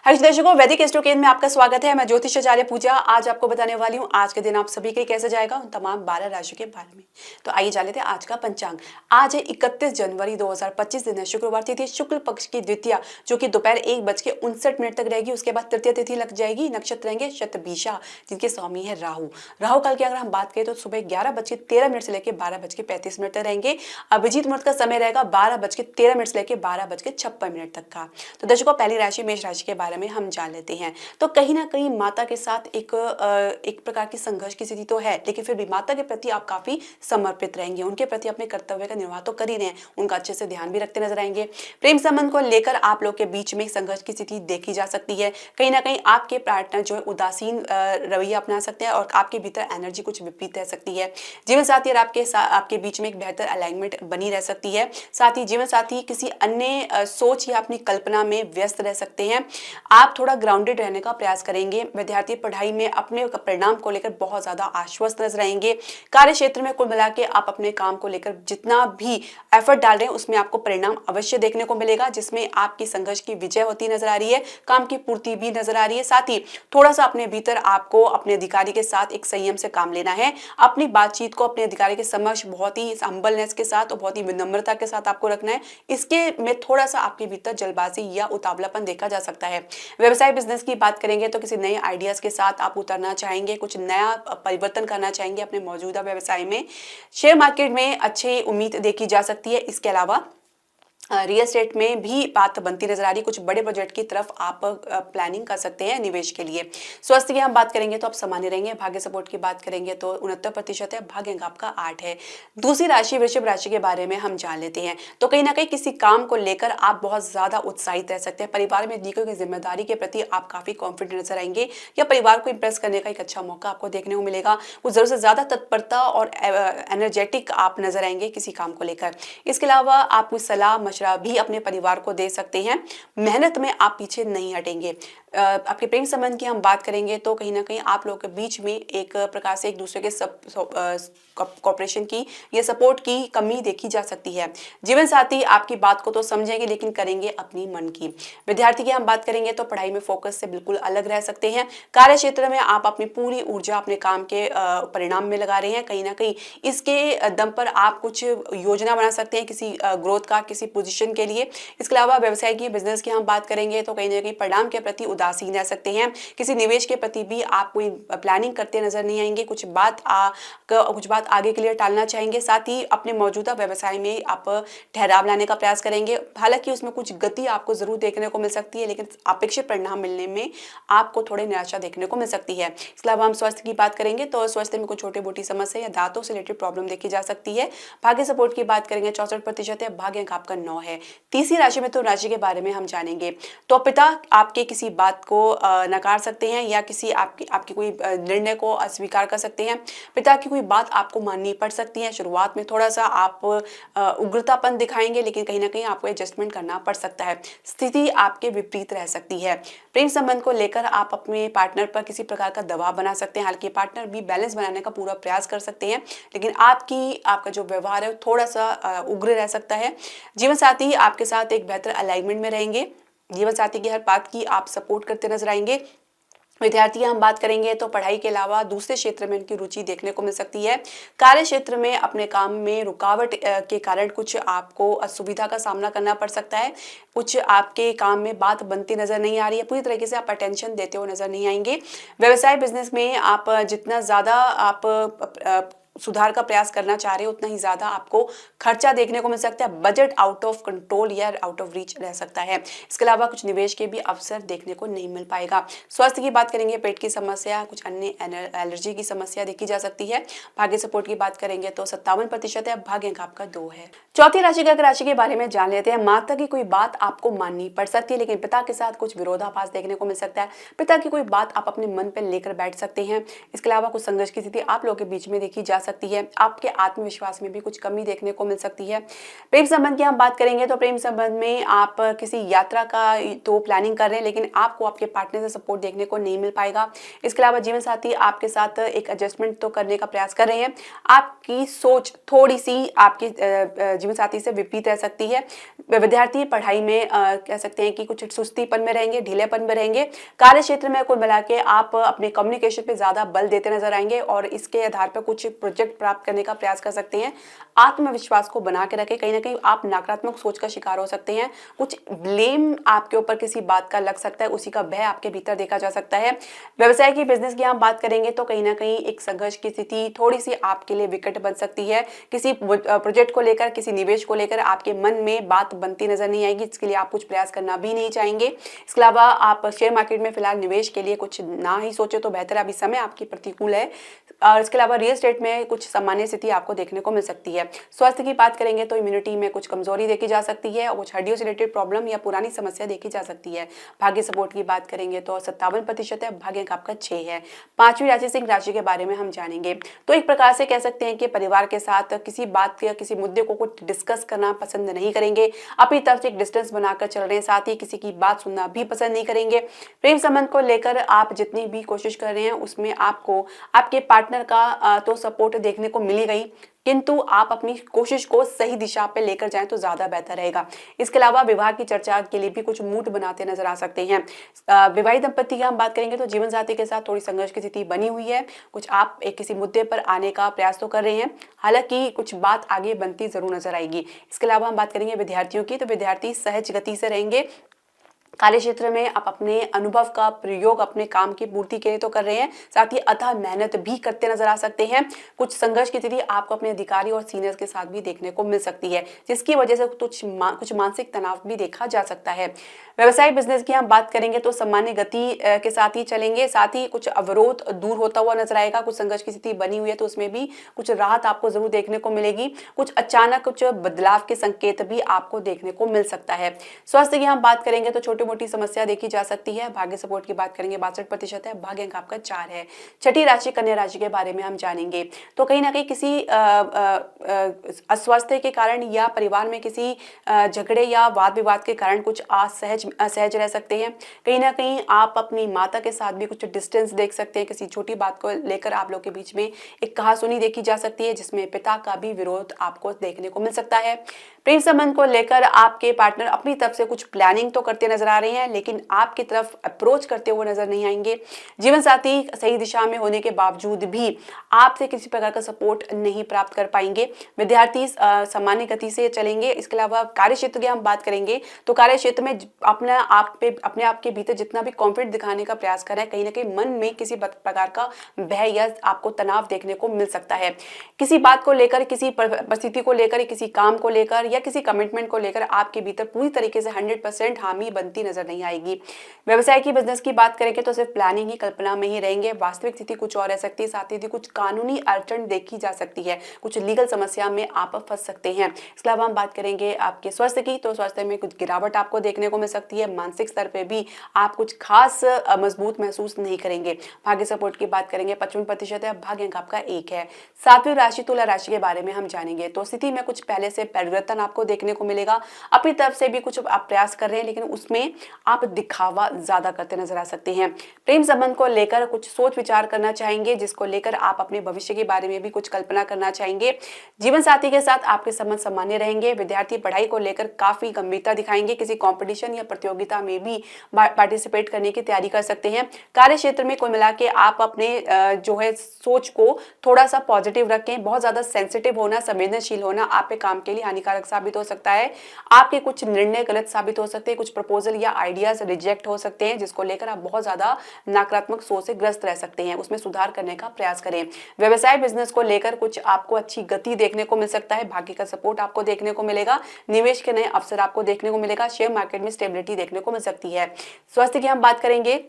हर्ष दर्शकों, वैदिक एस्ट्रोकेन में आपका स्वागत है। मैं ज्योतिष आचार्य पूजा आज आपको बताने वाली हूँ आज के दिन आप सभी के कैसे जाएगा उन तमाम 12 राशि के बारे में। तो आइए जान लेते हैं आज का पंचांग। आज है 31 जनवरी 2025, दिन है शुक्रवार, तिथि शुक्ल पक्ष की द्वितीया जो कि दोपहर 1:59 तक रहेगी। उसके बाद तृतीय तिथि लग जाएगी। नक्षत्र रहेंगे शतभिषा जिनके स्वामी है राहु। राहु काल की अगर हम बात करें तो सुबह 11:13 से लेकर 12:35 तक रहेंगे। अभिजीत मुहूर्त का समय रहेगा 12:13 से लेकर 12:56 तक का। तो दर्शकों, पहली राशि मेष राशि के बारे में हम जान लेते हैं। तो कहीं ना कहीं माता के साथ एक प्रकार की संघर्ष की स्थिति तो है, लेकिन फिर भी माता के प्रति आप काफी समर्पित रहेंगे। उनके प्रति अपने कर्तव्य का निर्वाह तो कर ही रहे हैं, उनका अच्छे से ध्यान भी रखते नजर आएंगे। प्रेम संबंध को लेकर आप लोग के बीच में संघर्ष की स्थिति देखी जा सकती है। कहीं ना कहीं आपके पार्टनर जो है उदासीन रवैया अपना सकते हैं और आपके भीतर एनर्जी कुछ विपरीत रह सकती है। जीवन साथी और आपके बीच में एक बेहतर अलाइनमेंट बनी रह सकती है। साथ ही जीवन साथी किसी अन्य सोच या अपनी कल्पना में व्यस्त रह सकते हैं। आप थोड़ा ग्राउंडेड रहने का प्रयास करेंगे। विद्यार्थी पढ़ाई में अपने परिणाम को लेकर बहुत ज्यादा आश्वस्त नजर आएंगे। कार्य क्षेत्र में कुल मिला के आप अपने काम को लेकर जितना भी एफर्ट डाल रहे हैं उसमें आपको परिणाम अवश्य देखने को मिलेगा, जिसमें आपकी संघर्ष की विजय होती नजर आ रही है, काम की पूर्ति भी नजर आ रही है। साथ ही थोड़ा सा अपने भीतर आपको अपने अधिकारी के साथ एक संयम से काम लेना है। अपनी बातचीत को अपने अधिकारी के समक्ष बहुत ही हम्बलनेस के साथ और बहुत ही विनम्रता के साथ आपको रखना है। इसके में थोड़ा सा आपके भीतर जल्दबाजी या उतावलापन देखा जा सकता है। व्यवसाय बिजनेस की बात करेंगे तो किसी नए आइडियाज के साथ आप उतरना चाहेंगे, कुछ नया परिवर्तन करना चाहेंगे अपने मौजूदा व्यवसाय में। शेयर मार्केट में अच्छी उम्मीद देखी जा सकती है। इसके अलावा रियल एस्टेट में भी बात बनती नजर आ रही है। कुछ बड़े प्रोजेक्ट की तरफ आप प्लानिंग कर सकते हैं निवेश के लिए। स्वास्थ्य की हम बात करेंगे तो आप सामान्य रहेंगे। भाग्य सपोर्ट की बात करेंगे तो 69% है। भाग्य अंक आपका 8 है। दूसरी राशि वृषभ राशि के बारे में हम जान लेते हैं। तो कहीं ना कहीं किसी काम को लेकर आप बहुत ज्यादा उत्साहित रह सकते हैं। परिवार में दी गई जिम्मेदारी के प्रति आप काफी कॉन्फिडेंट नजर आएंगे या परिवार को इंप्रेस करने का एक अच्छा मौका आपको देखने को मिलेगा। कुछ जरूर से ज्यादा तत्परता और एनर्जेटिक आप नजर आएंगे किसी काम को लेकर। इसके अलावा आप कोई सलाह भी अपने परिवार को दे सकते हैं। मेहनत में आप पीछे नहीं हटेंगे। आपके प्रेम संबंध की हम बात करेंगे तो कहीं ना कहीं आप लोगों के बीच में एक प्रकार से एक दूसरे के कॉपरेशन की या सपोर्ट की कमी देखी जा सकती है। जीवन साथी आपकी बात को तो समझेंगे लेकिन करेंगे अपनी मन की। विद्यार्थी की हम बात करेंगे तो पढ़ाई में फोकस से बिल्कुल अलग रह सकते हैं। कार्य क्षेत्र में आप अपनी पूरी ऊर्जा अपने काम के परिणाम में लगा रहे हैं। कहीं ना कहीं इसके दम पर आप कुछ योजना बना सकते हैं किसी ग्रोथ का, किसी पोजीशन के लिए। इसके अलावा व्यवसाय की बिजनेस की हम बात करेंगे तो कहीं ना कहीं परिणाम के प्रति उदासीन रह सकते हैं। किसी निवेश के प्रति भी आप कोई प्लानिंग करते नजर नहीं आएंगे। कुछ बात आगे के लिए टालना चाहेंगे। साथ ही अपने मौजूदा व्यवसाय में आप ठहराव लाने का प्रयास करेंगे। हालांकि उसमें कुछ गति आपको जरूर देखने को मिल सकती है, लेकिन अपेक्षित परिणाम मिलने में आपको थोड़ी निराशा देखने को मिल सकती है। इसके अलावा हम स्वास्थ्य की बात करेंगे तो स्वास्थ्य में कुछ छोटी मोटी समस्या या दांतों से रिलेटेड प्रॉब्लम देखी जा सकती है। भाग्य सपोर्ट की बात करेंगे 64% है। भाग्य अंक आपका 9 है। तीसरी राशि में तो राशि के बारे में हम जानेंगे। तो पिता आपके किसी बात को नकार सकते हैं या किसी आपकी कोई निर्णय को अस्वीकार कर सकते हैं। पिता की कोई बात आपको माननी पड़ सकती है। शुरुआत में थोड़ा सा आप उग्रतापन दिखाएंगे, लेकिन कहीं ना कहीं आपको एडजस्टमेंट करना पड़ सकता है। स्थिति आपके विपरीत रह सकती है। प्रेम संबंध को लेकर आप अपने पार्टनर पर किसी प्रकार का दबाव बना सकते हैं। हालांकि पार्टनर भी बैलेंस बनाने का पूरा प्रयास कर सकते हैं, लेकिन आपका जो व्यवहार है थोड़ा सा उग्र रह सकता है। जीवन साथी आपके साथ एक बेहतर अलाइनमेंट में रहेंगे। जीवन साथी की हर बात की आप सपोर्ट करते नजर आएंगे। विद्यार्थी हम बात करेंगे तो पढ़ाई के अलावा दूसरे क्षेत्र में उनकी रुचि देखने को मिल सकती है। कार्य क्षेत्र में अपने काम में रुकावट के कारण कुछ आपको असुविधा का सामना करना पड़ सकता है। कुछ आपके काम में बात बनती नजर नहीं आ रही है। पूरी तरीके से आप अटेंशन देते हुए नजर नहीं आएंगे। व्यवसाय बिजनेस में आप जितना ज्यादा आप सुधार का प्रयास करना चाह रहे हो उतना ही ज्यादा आपको खर्चा देखने को मिल सकता है। बजट आउट ऑफ कंट्रोल या आउट ऑफ रीच रह सकता है। इसके अलावा कुछ निवेश के भी अवसर देखने को नहीं मिल पाएगा। स्वास्थ्य की बात करेंगे, पेट की समस्या, कुछ अन्य एलर्जी की समस्या देखी जा सकती है। भाग्य सपोर्ट की बात करेंगे तो 57% है। भाग्य अंक आपका 2 है। चौथी राशि राशि के बारे में जान लेते हैं। माता की कोई बात आपको माननी पड़ सकती है, लेकिन पिता के साथ कुछ विरोधाभास देखने को मिल सकता है। पिता की कोई बात आप अपने मन पर लेकर बैठ सकते हैं। इसके अलावा कुछ संघर्ष की स्थिति आप लोगों के बीच में देखी जा सकती है। आपके आत्मविश्वास में भी कुछ कमी देखने को मिल सकती है। प्रेम संबंध की हम बात करेंगे तो प्रेम संबंध में आप किसी यात्रा का तो प्लानिंग कर रहे हैं, लेकिन आपको आपके पार्टनर से सपोर्ट देखने को नहीं मिल पाएगा। इसके अलावा जीवन साथी आपके साथ एक एडजस्टमेंट तो करने का प्रयास कर रहे हैं। आपकी सोच थोड़ी सी आपके जीवन साथी से विपरीत रह सकती है। विद्यार्थी पढ़ाई में कह सकते हैं कि कुछ सुस्तीपन में रहेंगे, ढीलेपन में रहेंगे। कार्य क्षेत्र में कुल मिला के आप अपने कम्युनिकेशन पे ज्यादा बल देते नजर आएंगे और इसके आधार पर कुछ प्रोजेक्ट प्राप्त करने का प्रयास कर सकते हैं। आत्मविश्वास को बना के रखें। कहीं ना कहीं आप नकारात्मक सोच का शिकार हो सकते हैं। कुछ ब्लेम आपके ऊपर किसी बात का लग सकता है, उसी का भय आपके भीतर देखा जा सकता है। व्यवसाय की, बिजनेस की हम बात करेंगे तो कहीं ना कहीं एक संघर्ष की स्थिति थोड़ी सी आपके लिए विकट बन सकती है। किसी प्रोजेक्ट को लेकर, किसी निवेश को लेकर आपके मन में बात बनती नजर नहीं आएगी, इसके लिए आप कुछ प्रयास करना भी नहीं चाहेंगे। इसके अलावा आप शेयर मार्केट में फिलहाल निवेश के लिए कुछ ना ही सोचे तो बेहतर है, अभी समय आपकी प्रतिकूल है। और इसके अलावा रियल एस्टेट में कुछ सामान्य स्थिति आपको देखने को मिल सकती है। स्वास्थ्य की बात करेंगे तो इम्यूनिटी में कुछ कमजोरी देखी जा सकती है और कुछ हड्डियों से रिलेटेड प्रॉब्लम या पुरानी समस्या देखी जा सकती है। भाग्य सपोर्ट की बात करेंगे तो 57% है, भाग्य अंक आपका 6 है। पांचवी राशि सिंह राशि के बारे में हम जानेंगे तो एक प्रकार से कह सकते हैं कि परिवार के साथ किसी बात या किसी मुद्दे को कुछ डिस्कस करना पसंद नहीं करेंगे। अपनी तरफ से एक डिस्टेंस बनाकर चल रहे हैं, साथ ही किसी की बात सुनना भी पसंद नहीं करेंगे। प्रेम संबंध को लेकर आप जितनी भी कोशिश कर रहे हैं उसमें आपको आपके पार्टनर का तो सपोर्ट देखने को मिली गई, किंतु आप अपनी कोशिश को सही दिशा पे लेकर जाएं तो ज्यादा बेहतर रहेगा। इसके अलावा विवाह की चर्चा के लिए भी कुछ मूड बनाते नजर आ सकते हैं। विवाहित दंपति की हम बात करेंगे तो जीवन साथी के साथ थोड़ी संघर्ष की स्थिति बनी हुई है। कुछ आप एक किसी मुद्दे पर आने का प्रयास तो कर रहे हैं, हालांकि कुछ बात आगे बनती जरूर नजर आएगी। इसके अलावा हम बात करेंगे विद्यार्थियों की तो विद्यार्थी सहज गति से रहेंगे। कार्य क्षेत्र में आप अपने अनुभव का प्रयोग अपने काम की पूर्ति के लिए तो कर रहे हैं, साथ ही अथक मेहनत भी करते नजर आ सकते हैं। कुछ संघर्ष की स्थिति आपको अपने अधिकारी और सीनियर्स के साथ भी देखने को मिल सकती है, जिसकी वजह से कुछ मानसिक तनाव भी देखा जा सकता है। व्यवसाय बिजनेस की हम बात करेंगे तो सामान्य गति के साथ ही चलेंगे, साथ ही कुछ अवरोध दूर होता हुआ नजर आएगा। कुछ संघर्ष की स्थिति बनी हुई है तो उसमें भी कुछ राहत आपको जरूर देखने को मिलेगी। कुछ अचानक कुछ बदलाव के संकेत भी आपको देखने को मिल सकता है। स्वास्थ्य की हम बात करेंगे तो छोटी मोटी समस्या देखी जा सकती है। भाग्य सपोर्ट की बात करेंगे 62% है, भाग्य अंक आपका 4 है। छठी राशि कन्या राशि के बारे में हम जानेंगे तो कहीं ना कहीं किसी अस्वास्थ्य के कारण या परिवार में किसी झगड़े या वाद विवाद के कारण कुछ असहज रह सकते हैं। कहीं ना कहीं आप अपनी माता के साथ भी कुछ डिस्टेंस देख सकते हैं। किसी छोटी बात को लेकर आप लोग के बीच में एक कहासुनी देखी जा सकती है, जिसमें पिता का भी विरोध आपको देखने को मिल सकता है। प्रेम संबंध को लेकर आपके पार्टनर अपनी तरफ से कुछ प्लानिंग तो करते नजर आ रहे हैं, लेकिन आपकी तरफ अप्रोच करते हुए नजर नहीं आएंगे। जीवन साथी सही दिशा में होने के बावजूद भी आपसे किसी प्रकार का सपोर्ट नहीं प्राप्त कर पाएंगे। विद्यार्थी सामान्य गति से चलेंगे। इसके अलावा कार्य क्षेत्र की हम बात करेंगे तो कार्य क्षेत्र में अपने आप के भीतर जितना भी कॉन्फिडेंस दिखाने का प्रयास करें, कहीं ना कहीं मन में किसी प्रकार का भय या आपको तनाव देखने को मिल सकता है। किसी बात को लेकर, किसी परिस्थिति को लेकर, किसी काम को लेकर या किसी कमिटमेंट को लेकर आपके भीतर पूरी तरीके से 100% हामी बनती नजर नहीं आएगी। व्यवसाय की, बिजनेस की बात करेंगे तो सिर्फ प्लानिंग ही, कल्पना में ही रहेंगे। वास्तविक स्थिति कुछ और रह सकती है। साथ ही कुछ कानूनी अड़चन देखी जा सकती है, कुछ लीगल समस्या में आप फंस सकते हैं। इसके अलावा हम बात करेंगे आपके स्वास्थ्य की तो स्वास्थ्य में कुछ गिरावट आपको देखने को मिल सकती है। मानसिक स्तर पे भी आप कुछ खास मजबूत महसूस नहीं करेंगे। भाग्य सपोर्ट की बात करेंगे 55% है, भाग्य अंक आपका 1 है। सातवीं राशि तुला राशि के बारे में हम जानेंगे तो स्थिति में कुछ पहले से परिवर्तन आपको देखने को मिलेगा। अपनी तरफ से भी कुछ आप प्रयास कर रहे हैं, लेकिन उसमें आप दिखावा ज्यादा करते नजर आ सकते हैं। प्रेम संबंध को लेकर कुछ सोच विचार करना चाहेंगे, जिसको लेकर आप अपने भविष्य के बारे में भी कुछ कल्पना करना चाहेंगे। जीवन साथी के साथ आपके संबंध सामान्य रहेंगे। विद्यार्थी पढ़ाई को लेकर काफी गंभीरता दिखाएंगे। किसी कंपटीशन या प्रतियोगिता में भी पार्टिसिपेट करने की तैयारी कर सकते हैं। कार्य क्षेत्र में कुल मिला के आप अपने जो है सोच को थोड़ा सा पॉजिटिव रखें। बहुत ज्यादा सेंसिटिव होना, संवेदनशील होना आपके काम के लिए हानिकारक साबित हो सकता है। आपके कुछ निर्णय गलत साबित हो सकते हैं। कुछ प्रपोजल या आइडियाज रिजेक्ट हो सकते हैं, जिसको लेकर आप बहुत ज्यादा नकारात्मक सोच से ग्रस्त रह सकते हैं। उसमें सुधार करने का प्रयास करें। व्यवसाय बिजनेस को लेकर कुछ आपको अच्छी गति देखने को मिल सकता है। भाग्य का सपोर्ट आपको देखने को मिलेगा। निवेश के नए अवसर आपको देखने को मिलेगा। शेयर मार्केट में स्टेबिलिटी देखने को मिल सकती है। स्वास्थ्य की हम बात करेंगे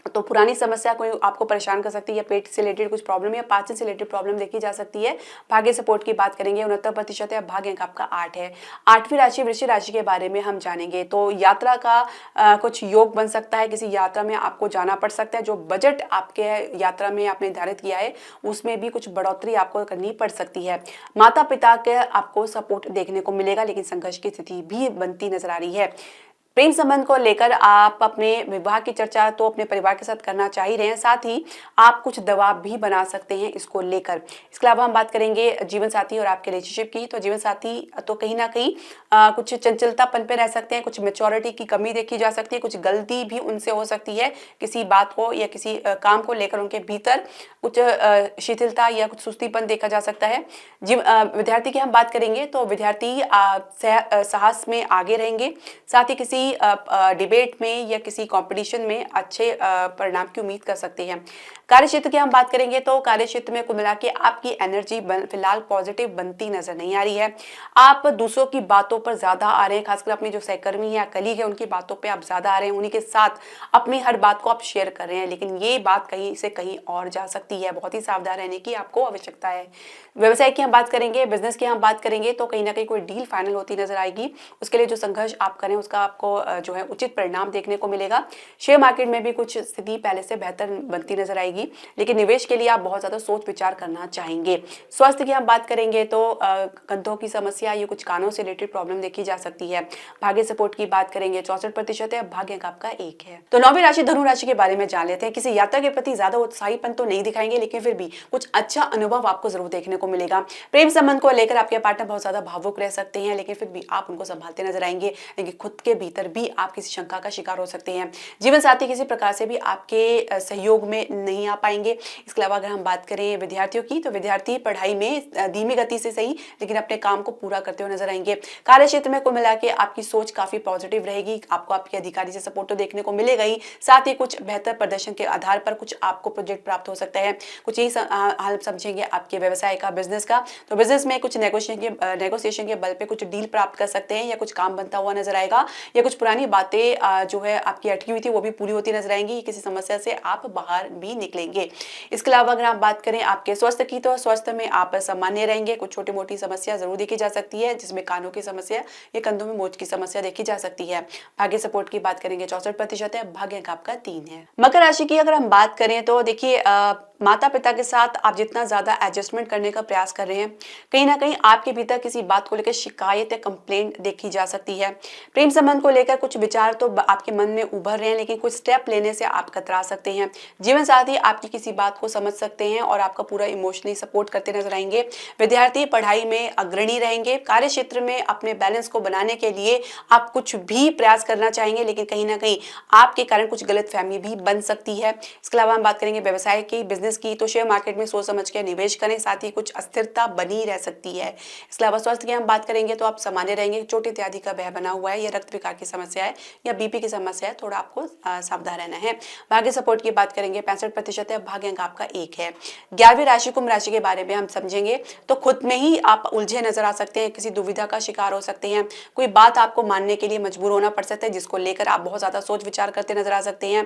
तो पुरानी समस्या कोई आपको परेशान कर सकती है, या पेट से रिलेटेड कुछ प्रॉब्लम या पाचन से रिलेटेड प्रॉब्लम देखी जा सकती है। भाग्य सपोर्ट की बात करेंगे 69% है, भाग्य अंक आपका 8 है। 8वीं राशि वृश्चिक राशि के बारे में हम जानेंगे। तो यात्रा का कुछ योग बन सकता है, किसी यात्रा में आपको जाना पड़ सकता है। जो बजट आपके यात्रा में आपने निर्धारित किया है उसमें भी कुछ बढ़ोतरी आपको करनी पड़ सकती है। माता पिता के आपको सपोर्ट देखने को मिलेगा, लेकिन संघर्ष की स्थिति भी बनती नजर आ रही है। प्रेम संबंध को लेकर आप अपने विवाह की चर्चा तो अपने परिवार के साथ करना चाह ही रहे हैं, साथ ही आप कुछ दबाव भी बना सकते हैं इसको लेकर। इसके अलावा हम बात करेंगे जीवन साथी और आपके रिलेशनशिप की। तो जीवन साथी तो कहीं ना कहीं कुछ चंचलतापन पे रह सकते हैं, कुछ मेच्योरिटी की कमी देखी जा सकती है, कुछ गलती भी उनसे हो सकती है किसी बात को या किसी काम को लेकर। उनके भीतर कुछ शिथिलता या कुछ सुस्तीपन देखा जा सकता है। विद्यार्थी की हम बात करेंगे तो विद्यार्थी साहस में आगे रहेंगे, साथ ही किसी डिबेट में या किसी कंपटीशन में अच्छे परिणाम की उम्मीद कर सकते हैं। कार्य क्षेत्र की हम बात करेंगे तो कार्य क्षेत्र में कुल मिला के आपकी एनर्जी फिलहाल पॉजिटिव बनती नजर नहीं आ रही है। आप दूसरों की बातों पर ज्यादा आ रहे हैं, खासकर अपने जो सहकर्मी या कलीग है उनकी बातों पे आप ज्यादा आ रहे हैं, उन्हीं के साथ अपनी हर बात को आप शेयर कर रहे हैं, लेकिन ये बात कहीं से कहीं और जा सकती है। बहुत ही सावधान रहने की आपको आवश्यकता है। व्यवसाय की हम बात करेंगे, बिजनेस की हम बात करेंगे तो कहीं ना कहीं कोई डील फाइनल होती नजर आएगी। उसके लिए जो संघर्ष आप करें उसका आपको जो है उचित परिणाम देखने को मिलेगा। शेयर मार्केट में भी कुछ स्थिति पहले से बेहतर बनती नजर आएगी, लेकिन निवेश के लिए आप बहुत ज्यादा सोच विचार करना चाहेंगे। स्वास्थ्य की हम बात करेंगे तो कंधों की समस्या, ये कुछ कानों से रिलेटेड प्रॉब्लम देखी जा सकती है। भाग्य सपोर्ट की बात करेंगे 64% है, भाग्य अंक आपका 1 है। तो 9वीं राशि धनु राशि के बारे में जान लेते हैं। किसी यात्रा के प्रति ज्यादा उत्साहीपन तो नहीं दिखाएंगे, लेकिन फिर भी कुछ अच्छा अनुभव आपको जरूर देखने को मिलेगा। प्रेम संबंध को लेकर आपके पार्टनर बहुत ज्यादा भावुक रह सकते हैं, लेकिन फिर भी आप उनको संभालते नजर आएंगे, लेकिन खुद के भीतर भी आप किसी शंका का शिकार हो सकते हैं। जीवन साथी किसी प्रकार से भी आपके सहयोग में नहीं आ पाएंगे। इसके अलावा अगर हम बात करें विद्यार्थियों की, तो विद्यार्थी पढ़ाई में धीमी गति से सही लेकिन अपने काम को पूरा करते हुए नजर आएंगे। कार्य क्षेत्र में कुल मिला के आपकी सोच काफी पॉजिटिव रहेगी। आपको आपके अधिकारी से सपोर्ट तो देखने को मिलेगा ही, साथ ही कुछ बेहतर प्रदर्शन के आधार पर कुछ आपको प्रोजेक्ट प्राप्त हो सकता है। कुछ यही हाल समझेंगे आपके व्यवसाय का, बिजनेस का। तो बिजनेस में कुछ नेगोशिएशन के बल पे कुछ डील प्राप्त कर सकते हैं, या कुछ काम बनता हुआ नजर आएगा, या कुछ पुरानी बातें जो है आपकी अटकी हुई थी वो भी पूरी होती नजर आएंगी। किसी समस्या से आप बाहर भी निकलेंगे। इसके अलावा अगर आप बात करें आपके स्वास्थ्य की, तो स्वास्थ्य में आप सामान्य रहेंगे। कुछ छोटी मोटी समस्या जरूर देखी जा सकती है, जिसमें कानों की समस्या या कंधों में मोच की समस्या देखी जा सकती है। भाग्य सपोर्ट की बात करेंगे 64% है, भाग्य अंक आपका 3 है। मकर राशि की अगर हम बात करें तो देखिए माता पिता के साथ आप जितना ज्यादा एडजस्टमेंट करने का प्रयास कर रहे हैं, कहीं ना कहीं आपके भीतर किसी बात को लेकर शिकायत या कंप्लेंट देखी जा सकती है। प्रेम संबंध को लेकर कुछ विचार तो आपके मन में उभर रहे हैं, लेकिन कुछ स्टेप लेने से आप कतरा सकते हैं। जीवन साथी आपकी किसी बात को समझ सकते हैं और आपका पूरा इमोशनली सपोर्ट करते नजर आएंगे। विद्यार्थी पढ़ाई में अग्रणी रहेंगे। कार्य क्षेत्र में अपने बैलेंस को बनाने के लिए आप कुछ भी प्रयास करना चाहेंगे, लेकिन कहीं ना कहीं आपके कारण कुछ गलतफहमी भी बन सकती है। इसके अलावा हम बात करेंगे व्यवसाय की, बिजनेस की, तो शेयर मार्केट में सोच समझ के निवेश करें, साथ ही कुछ अस्थिरता बनी रह सकती है। इसके अलावा स्वास्थ्य की हम बात करेंगे तो आप सामान्य रहेंगे। चोट इत्यादि का भय बना हुआ है, या रक्त विकार की समस्या है, या बीपी की समस्या है, थोड़ा आपको सावधान रहना है। भाग्य सपोर्ट की बात करेंगे 65% है, भाग्य अंक आपका 1 है। 11वीं राशि कुंभ राशि के बारे में हम समझेंगे तो खुद में ही आप उलझे नजर आ सकते हैं, किसी दुविधा का शिकार हो सकते हैं। कोई बात आपको मानने के लिए मजबूर होना पड़ सकता है, जिसको लेकर आप बहुत ज्यादा सोच विचार करते नजर आ सकते हैं।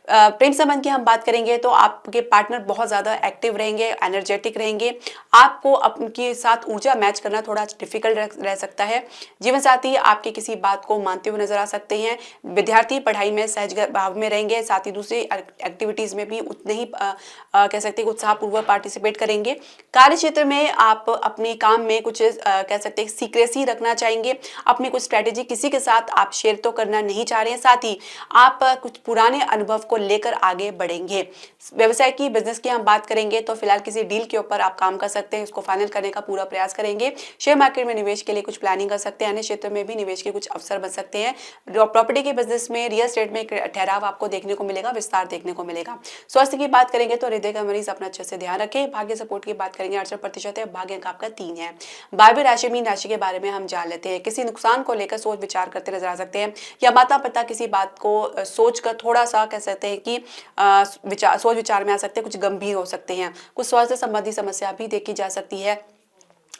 प्रेम संबंध की हम बात करेंगे तो आपके पार्टनर बहुत ज्यादा एक्टिव रहेंगे, एनर्जेटिक रहेंगे। आपको अपने साथ ऊर्जा मैच करना थोड़ा डिफिकल्ट रह सकता है। जीवन साथी आपकी किसी बात को मानते हुए नजर आ सकते हैं। विद्यार्थी पढ़ाई में सहज भाव में रहेंगे, साथ ही दूसरी एक्टिविटीज में भी उतने ही कह सकते हैं उत्साहपूर्वक पार्टिसिपेट करेंगे। कार्य क्षेत्र में आप अपने काम में कुछ कह सकते हैं सीक्रेसी रखना चाहेंगे। अपनी कुछ स्ट्रेटेजी किसी के साथ आप शेयर तो करना नहीं चाह रहे हैं, साथ ही आप कुछ पुराने अनुभव को लेकर आगे बढ़ेंगे। व्यवसाय की, बिजनेस की हम बात करेंगे तो फिलहाल किसी डील के ऊपर आप काम कर सकते हैं, उसको फाइनल करने का पूरा प्रयास करेंगे। शेयर मार्केट में निवेश के लिए कुछ प्लानिंग कर सकते हैं, अन्य क्षेत्र में भी निवेश के कुछ अवसर बन सकते हैं। प्रॉपर्टी के बिजनेस में, रियल एस्टेट में ठहराव आपको देखने को मिलेगा, विस्तार देखने को मिलेगा। स्वास्थ्य की बात करेंगे तो हृदय का मरीज अपना अच्छे से ध्यान रखें। भाग्य सपोर्ट की बात करेंगे 68% है, भाग्य अंक आपका 3 है। 12वीं राशि मीन राशि के बारे में हम जान लेते हैं। किसी नुकसान को लेकर सोच विचार करते नजर आ सकते हैं, या माता पिता किसी बात को सोच कर थोड़ा सा कह सकते हैं कि सोच विचार में आ सकते हैं, कुछ गंभीर हो सकते हैं। कुछ स्वास्थ्य संबंधी समस्या भी देखी जा सकती है।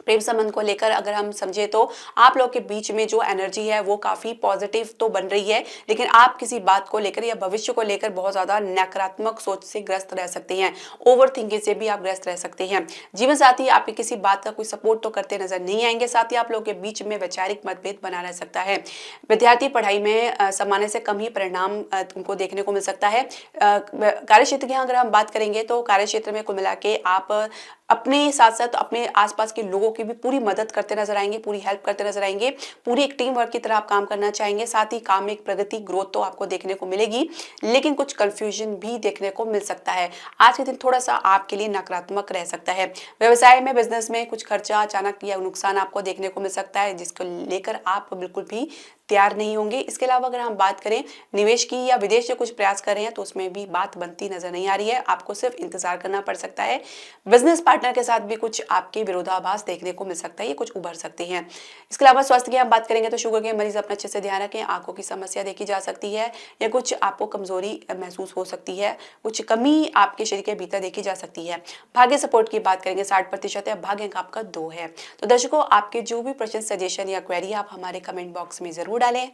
प्रेम संबंध को लेकर अगर हम समझे तो आप लोग के बीच में जो एनर्जी है वो काफी पॉजिटिव तो बन रही है, लेकिन आप किसी बात को लेकर या भविष्य को लेकर बहुत ज्यादा नकारात्मक सोच से ग्रस्त रह सकते हैं। ओवर थिंकिंग से भी आप ग्रस्त रह सकते हैं। जीवन साथी आपकी किसी बात का कोई सपोर्ट तो करते नजर नहीं आएंगे। साथ ही आप लोगों के बीच में वैचारिक मतभेद बना रह सकता है। विद्यार्थी पढ़ाई में सामान्य से कम ही परिणाम उनको देखने को मिल सकता है। कार्य क्षेत्र की अगर हम बात करेंगे तो कार्य क्षेत्र में कुल मिला के आप अपने साथ साथ अपने आसपास के लोगों की भी पूरी मदद करते नजर आएंगे, पूरी हेल्प करते नजर आएंगे, पूरी एक टीम वर्क की तरह आप काम करना चाहेंगे। साथ ही काम में एक प्रगति ग्रोथ तो आपको देखने को मिलेगी, लेकिन कुछ कंफ्यूजन भी देखने को मिल सकता है। आज के दिन थोड़ा सा आपके लिए नकारात्मक रह सकता है। व्यवसाय में, बिजनेस में कुछ खर्चा अचानक या नुकसान आपको देखने को मिल सकता है, जिसको लेकर आप बिल्कुल भी तैयार नहीं होंगे। इसके अलावा अगर हम बात करें निवेश की या विदेश से कुछ प्रयास कर रहे हैं तो उसमें भी बात बनती नजर नहीं आ रही है, आपको सिर्फ इंतजार करना पड़ सकता है। बिजनेस पार्टनर के साथ भी कुछ आपके विरोधाभास देखने को मिल सकता है, ये कुछ उभर सकते हैं। इसके अलावा स्वास्थ्य की हम बात करेंगे तो शुगर के मरीज अपना अच्छे से ध्यान रखें। आंखों की समस्या देखी जा सकती है या कुछ आपको कमजोरी महसूस हो सकती है, कुछ कमी आपके शरीर के भीतर देखी जा सकती है। भाग्य सपोर्ट की बात करेंगे 60% है, भाग्य अंक आपका 2 है। तो दर्शकों, आपके जो भी प्रश्न, सजेशन या क्वेरी आप हमारे कमेंट बॉक्स में जरूर डालें।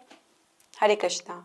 हरे कृष्णा।